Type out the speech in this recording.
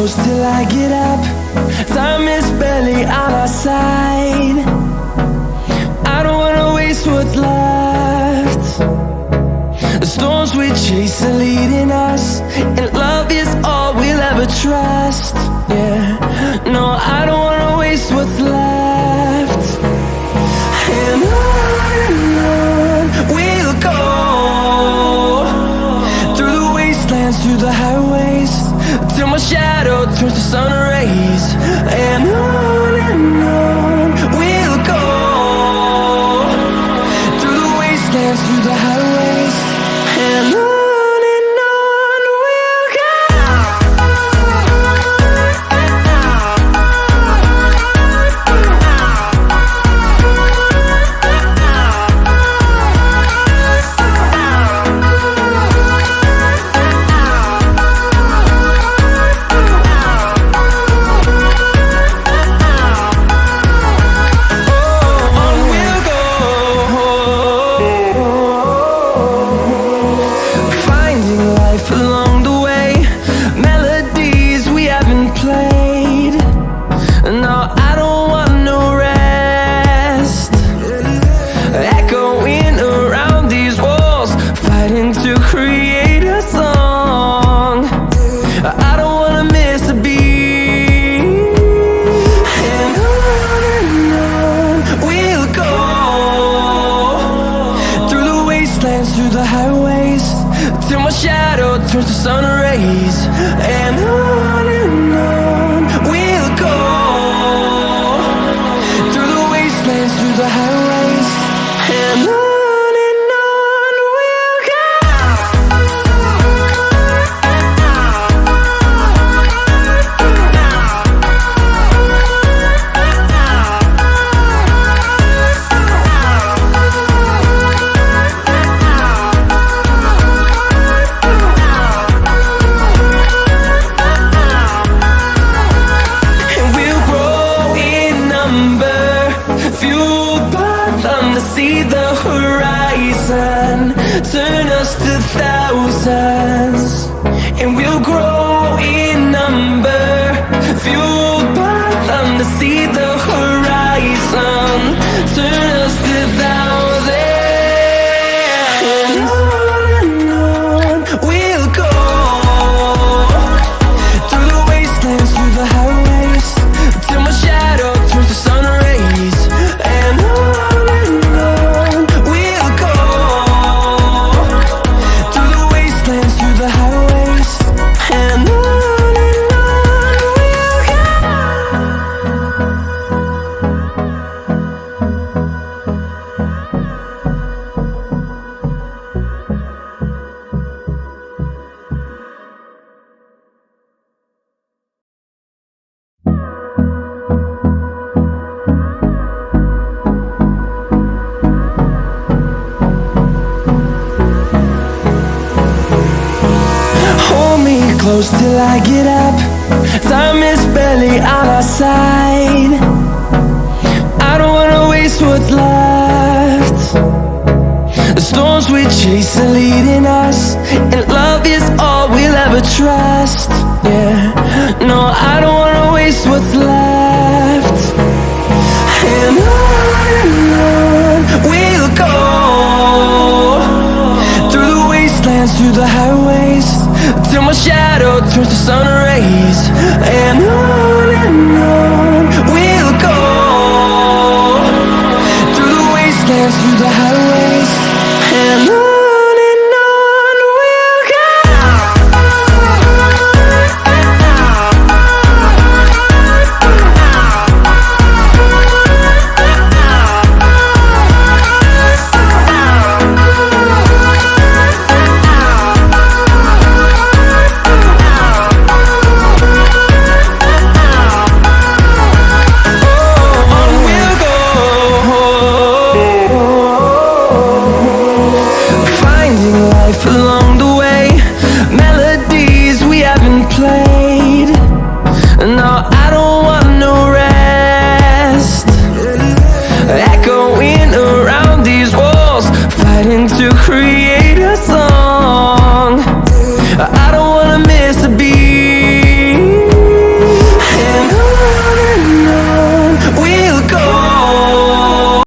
close till I get up. Time is barely on our side. I don't wanna waste what's left. The storms we chase are leading us, and love is all we'll ever trust. Yeah, no, I don't wanna waste what's left. And on we'll go, through the wastelands, through the highways, till my shadow turns to sun rays. And on we'll go, through the wastelands, through the highways, and on we'll go. Through the highways, till my shadow turns to sun rays. And on we'll go, through the wastelands, through the highways, and on we'll go. See the horizon, turn us to thousands, and we'll grow in number, fueled by them to see the horizon, turn us to thousands, and on we'll go, through the wastelands, through the highways, till my shadow turns to sun rays. And close till I get up. Time is barely on our side. I don't wanna waste what's left. The storms we chase are leading us, and love is all we'll ever trust. Yeah, no, I don't wanna waste what's left. And on we'll go, through the wastelands, through the highways, till my shadow turns to sun rays. And on we'll go, through the wastelands, through the highways, and on. Along the way, melodies we haven't played. No, I don't want no rest. Echoing around these walls, fighting to create